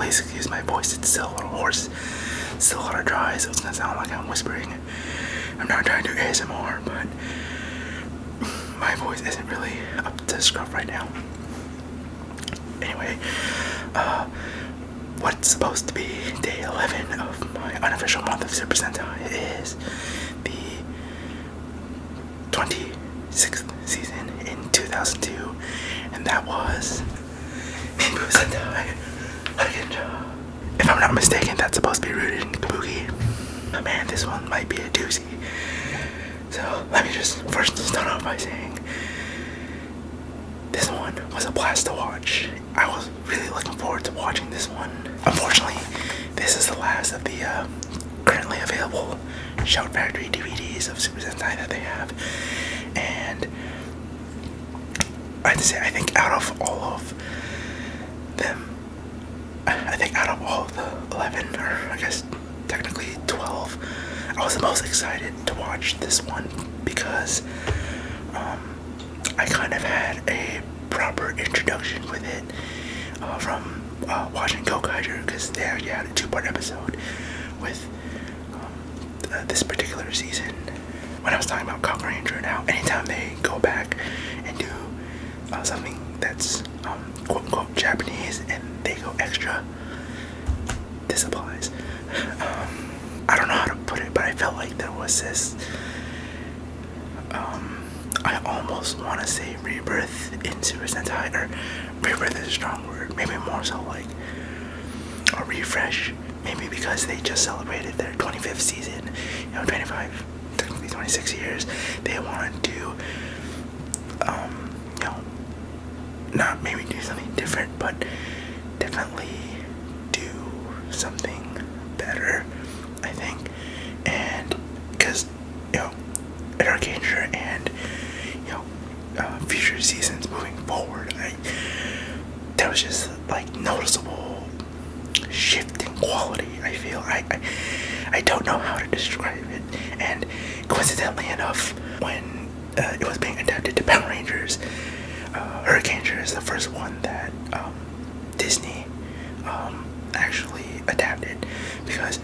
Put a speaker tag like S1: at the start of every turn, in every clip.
S1: please excuse my voice. It's still a little hoarse, still a little dry, so it's gonna sound like I'm whispering. I'm not trying to do ASMR, but my voice isn't really up to scruff right now. Anyway, what's supposed to be day 11 of my unofficial month of Super Sentai is the 26th season in 2002, and that was Super Sentai Hurricaneger. If I'm not mistaken, that's supposed to be rooted in Kabuki. Oh man, this one might be a doozy. So let me just first start off by saying this one was a blast to watch. I was really looking forward to watching this one. Unfortunately, this is the last of the currently available Shout Factory DVDs of Super Sentai that they have. And I have to say, I think out of all of them, I think out of all of the 11, or I guess technically 12, I was the most excited to watch this one because I kind of had a proper introduction with it from watching Hurricaneger, because they actually had a 2-part episode with this particular season. When I was talking about Hurricaneger, now anytime they go back and do something that's quote unquote Japanese and they go extra, this applies. I don't know how to put it, but I felt like there was this I almost want to say rebirth in Super Sentai, or rebirth is a strong word, maybe more so like a refresh, maybe because they just celebrated their 25th season, 25, technically 26 years, they wanted to, not maybe do something different, but definitely do something better, I think, and because, Hurricaneger and, future seasons moving forward, there was just, like, noticeable shift in quality, I feel. I don't know how to describe it, and coincidentally enough, when it was being adapted to Power Rangers, Hurricaneger is the first one that Disney actually adapted, because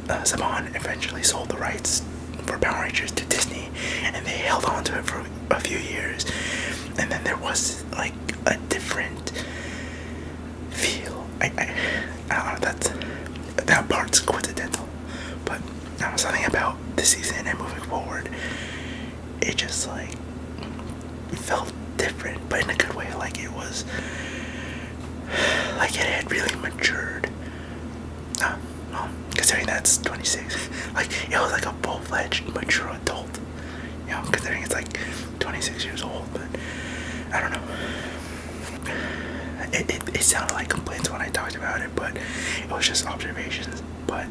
S1: Saban eventually sold the rights for Power Rangers to Disney, and they held on to it for a few years, and then there was like a different feel. I don't know, that part's coincidental, but something about this season and moving forward, it just like felt different, but in a good way. Like it was, like it had really matured. Considering that's 26, like it was like a full-fledged mature adult. Considering it's like 26 years old, but I don't know. It sounded like complaints when I talked about it, but it was just observations. But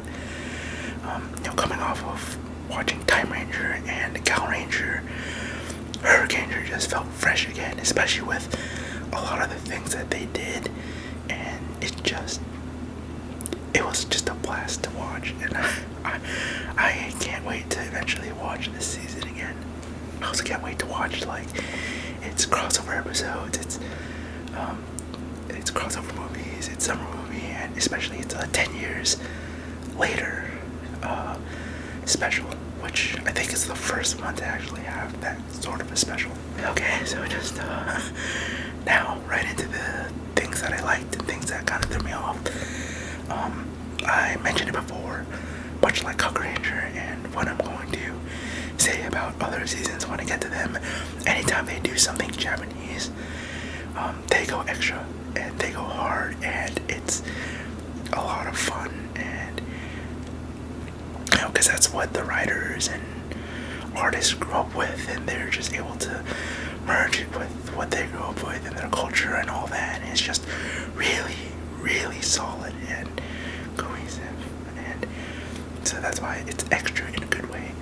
S1: coming off of watching Time Ranger and Gal Ranger, Hurricaneger just felt fresh again, especially with a lot of the things that they did, and it was just a blast to watch, and I can't wait to eventually watch this season again. I also can't wait to watch like its crossover episodes, its crossover movies, its summer movie, and especially its 10 years later special, which I think is the first one to actually have that sort of a special. Okay, so just now right into the things that I liked and things that kind of threw me off. I mentioned it before, much like Hurricaneger, and what I'm going to say about other seasons when I get to them, anytime they do something Japanese, they go extra and they go hard, and it's a lot of fun, and because that's what the writers and artists grew up with, and they're just able to merge it with what they grew up with and their culture and all that, and it's just really, really solid and cohesive, and so that's why it's extra in a good way.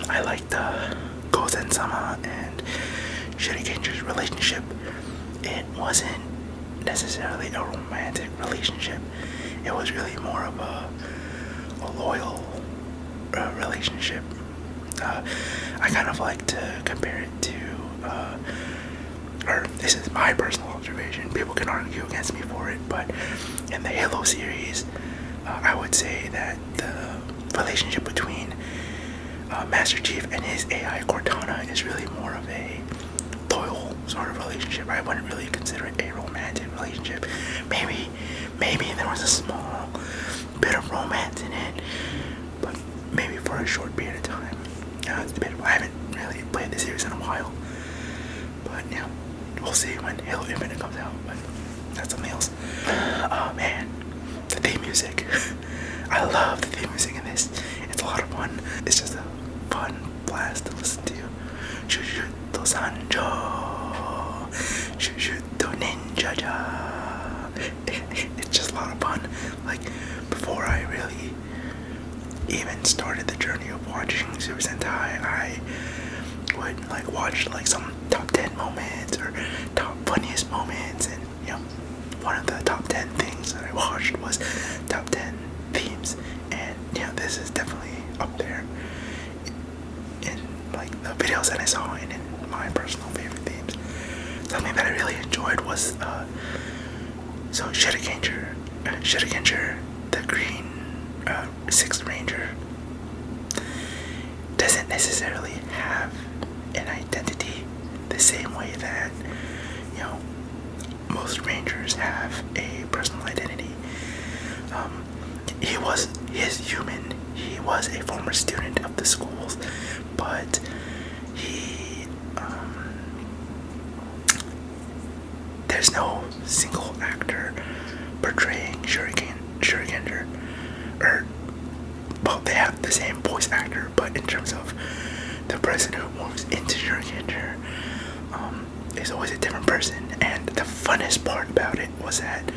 S1: I liked Gozen-sama and Shurikenger's relationship. It wasn't necessarily a romantic relationship. It was really more of a loyal relationship. I kind of like to compare it to or this is my personal observation, people can argue against me for it, but in the Halo series, I would say that the relationship between Master Chief and his AI Cortana is really more of a loyal sort of relationship. I wouldn't really consider it a romantic relationship. Maybe there was a small bit of romance in it, but maybe for a short period of time. It's debatable. I haven't really played the series in a while, but yeah, we'll see when Halo Infinite comes out. But that's something else. Oh man, the theme music. I love the theme music in this. It's a lot of fun. It's just a fun blast to listen to. Shushuto Sanjo, Shushuto Ninja Ja. It's just a lot of fun. Like, before I really even started the journey of watching Super Sentai, I would like watch like some top 10 moments or top funniest moments, and you know, one of the top 10 things that I watched was top 10 themes, and you know, this is definitely up there in like the videos that I saw and in my personal favorite themes. Something that I really enjoyed was so Hurricaneger, the green 6th Ranger, doesn't necessarily have an identity the same way that, you know, most Rangers have a personal identity. He is human. He was a former student of the schools, but he there's no single actor portraying Hurricaneger, or well, they have the same voice actor, but in terms of the person who moves into Hurricaneger, is always a different person. And the funnest part about it was that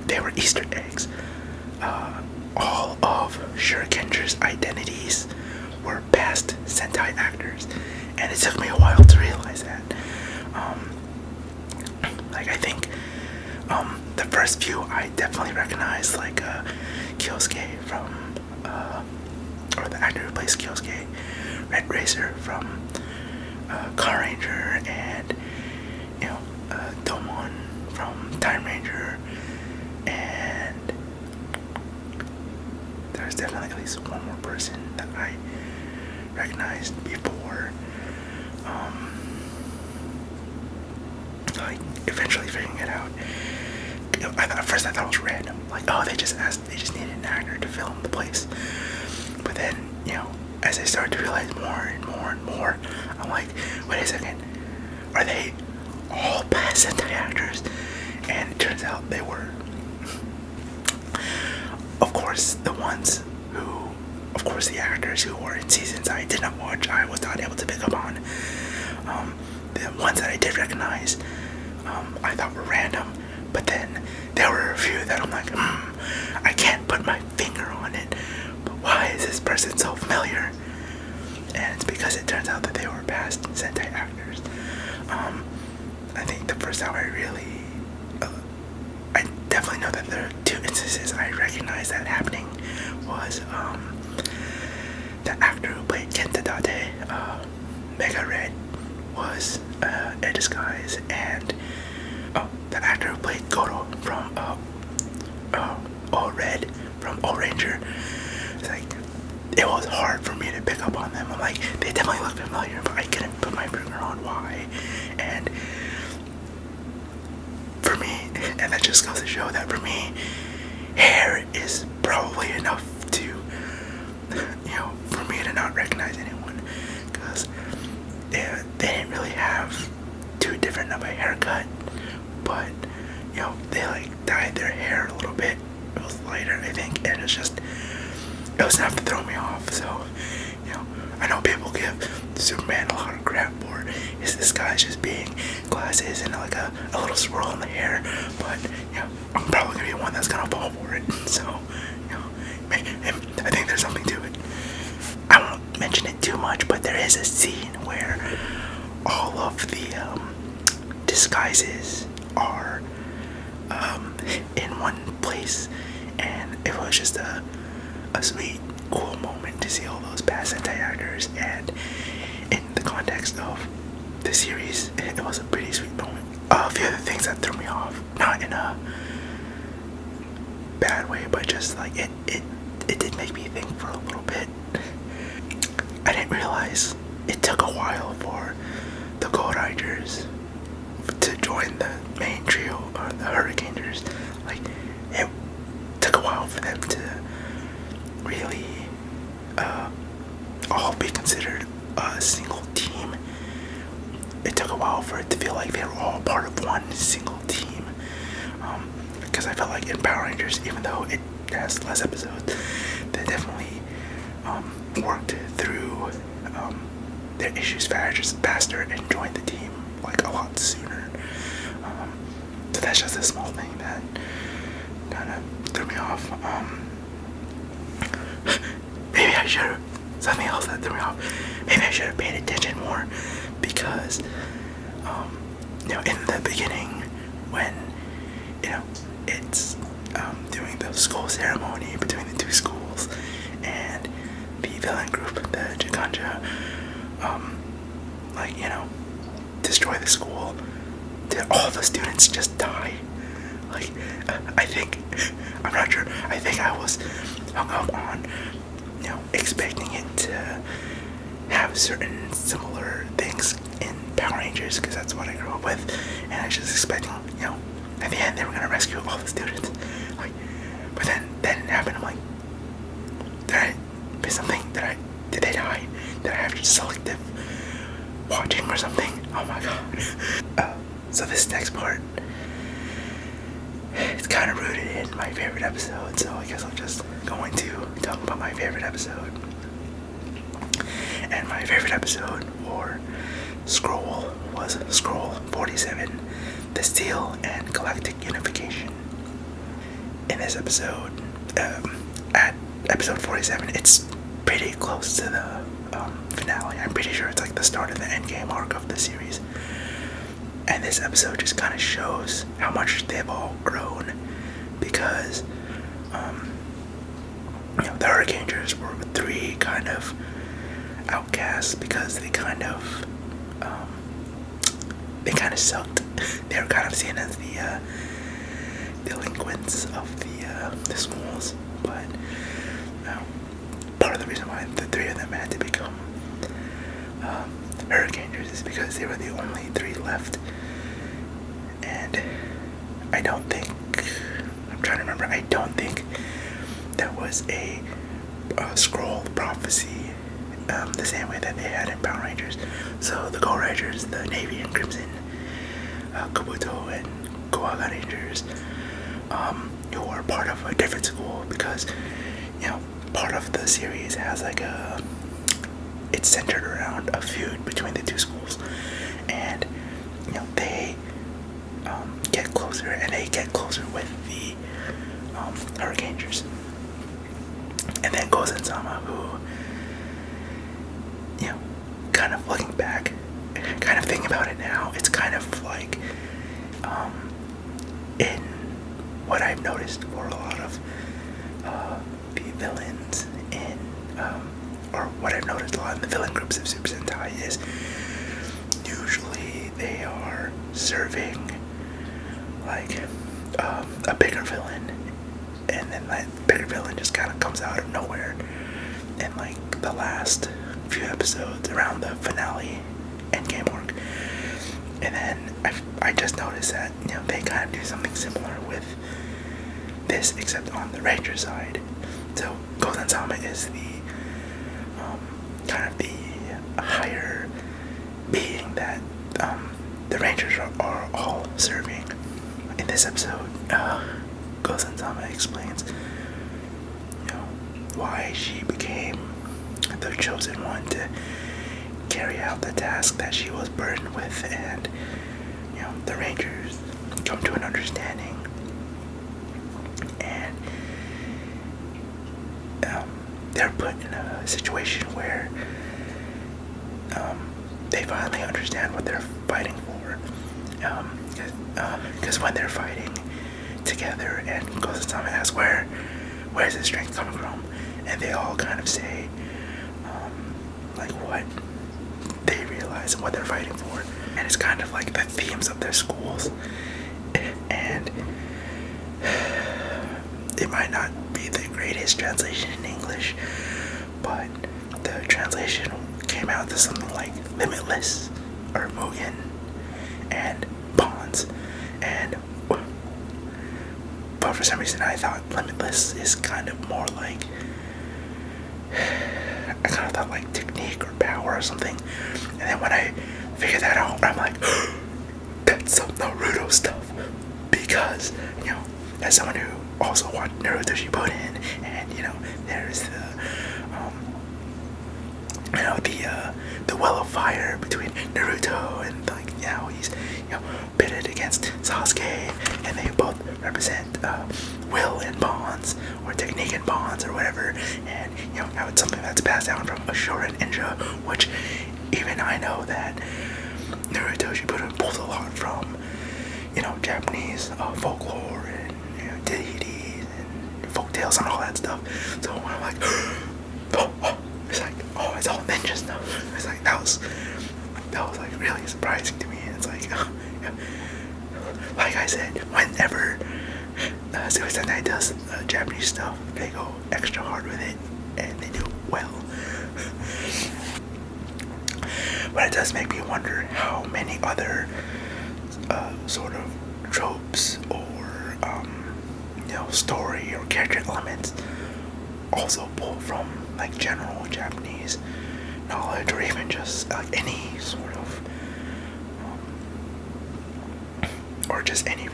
S1: they were Easter eggs. All of Hurricaneger's identities were past Sentai actors, and it took me a while to realize that. Like, I think the first few I definitely recognized, like Kyosuke from, or the actor who plays Kyosuke, Red Racer from Car Ranger, and you know, Domon from Time Ranger, and there's definitely at least one more person that I recognized before. Like eventually figuring it out. You know, at first I thought it was random. Like, oh, they just needed an actor to film the place. But then, you know, as I started to realize more and more and more, I'm like, wait a second, are they all past Sentai actors? And it turns out they were. Of course, the actors who were in seasons I did not watch, I was not able to pick up on. The ones that I did recognize, I thought were random, but then there were a few that I'm like, I can't put my finger on it, but why is this person so familiar? And it's because it turns out that they were past Sentai actors. I think the first time I really, I definitely know that there are 2 instances I recognized that happening was the actor who played Kenta Date, Mega Red, was a disguise, and the actor who played Goro from All Red from All Ranger. It's like, it was hard for me to pick up on them. I'm like, they definitely look familiar, but I couldn't put my finger on why. And for me, and that just goes to show that for me, hair is probably enough to, you know, for me to not recognize anyone, because they didn't really have too different of a haircut, but you know, they like dyed their hair a little bit. It was lighter, I think, and it was enough to throw me off. So, you know, I know people give Superman a lot of crap for his disguise just being glasses and like a little swirl in the hair, but you know, I'm probably gonna be one that's gonna fall for it. So, you know, I think there's something to it. I won't mention it too much, but there is a scene where all of the disguises are in one place, and it was just a sweet, cool moment to see all those past Sentai actors, and in the context of the series, it was a pretty sweet moment. A few other things that threw me off, not in a bad way, but just like it did make me think for a little bit. I didn't realize it took a while for the Hurricaneers to join the main trio, or the Hurricanegers. Like, it took a while for them to really all be considered a single team. It took a while for it to feel like they were all part of one single team. Because I felt like in Power Rangers, even though it has less episodes, they definitely worked through their issues faster and joined the team like a lot sooner. So that's just a small thing that kind of threw me off. Maybe I should have, something else that threw me off, maybe I should have paid attention more, because in the beginning, when it's doing the school ceremony between the two schools, and the villain group, the Jiganja, destroy the school, did all the students just die? Like, I'm not sure, I think I was hung up on, expecting it to have certain similar things in Power Rangers, because that's what I grew up with, and I was just expecting, at the end they were gonna rescue all the students. Like, but then that didn't happen. I'm like, did I miss something? Did they die? Did I have selective watching or something? Oh my god. So this next part, it's kind of rooted in my favorite episode, so I guess I'm just going to talk about my favorite episode. And my favorite episode, or scroll, was Scroll 47, The Steel and Galactic Unification. In this episode, at episode 47, it's pretty close to the finale. I'm pretty sure it's like the start of the endgame arc of the series. And this episode just kind of shows how much they've all grown, because the Hurricaneers were three kind of outcasts, because they kind of sucked. They were kind of seen as the delinquents of the schools, but part of the reason why the three of them had to become Hurricaneers is because they were the only three left. And I don't think there was a scroll prophecy the same way that they had in Power Rangers. So the Gold Rangers, the Navy and Crimson, Kabuto and Koaga Rangers, who are part of a different school, because part of the series has like it's centered around a feud between the two schools, and they get closer, and they get closer with the Hurricaneers. And then Gozen-sama, who kind of looking back, kind of thinking about it now, it's kind of like in what I've noticed for a lot of the villains in or what I've noticed a lot in the villain groups of Super Sentai is usually they are serving like a bigger villain, and then that bigger villain just kind of comes out of nowhere in like the last few episodes around the finale endgame arc. And then I just noticed that they kind of do something similar with this, except on the Ranger side. So Gozen-sama is the kind of the higher being that the Rangers are all serving. In this episode, Gozen-sama explains why she became the chosen one to carry out the task that she was burdened with, and the Rangers come to an understanding, and they're put in a situation where they finally understand what they're fighting for, because when they're fighting together and Gozen-sama asks where's his strength coming from, and they all kind of say like what they realize guys and what they're fighting for. And it's kind of like the themes of their schools. And it might not be the greatest translation in English, but the translation came out to something like limitless or Mugen and bonds. And but for some reason I thought limitless is kind of more like, I kind of thought like technique or power or something. And then when I figured that out, I'm like, that's some Naruto stuff. Because, you know, as someone who also watched Naruto Shippuden, and you know, there's the you know, the well of fire between Naruto and, like, you know, he's, you know, pitted against Sasuke, and they both represent will and bonds, or technique and bonds, or whatever. And you know, how it's something that's passed down from a Shorin ninja, which even I know that Naruto Shippuden pulls a lot from, you know, Japanese folklore and, you know, deities and folktales and all that stuff. So I'm like, it's like, oh, it's all ninja stuff. It's like that was like really surprising to me. And it's like, like I said, whenever Super Sentai does Japanese stuff, they go extra hard with it, and they do it well. But it does make me wonder how many other sort of tropes or you know, story or character elements also pull from like general Japanese knowledge, or even just any sort of or just any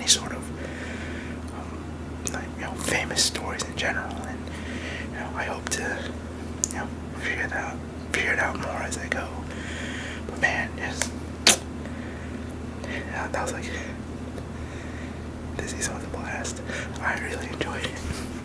S1: sort of like, you know, famous stories in general. And you know, I hope to, you know, figure it out more as I go. But man, just that was like, this season was a blast. I really enjoyed it.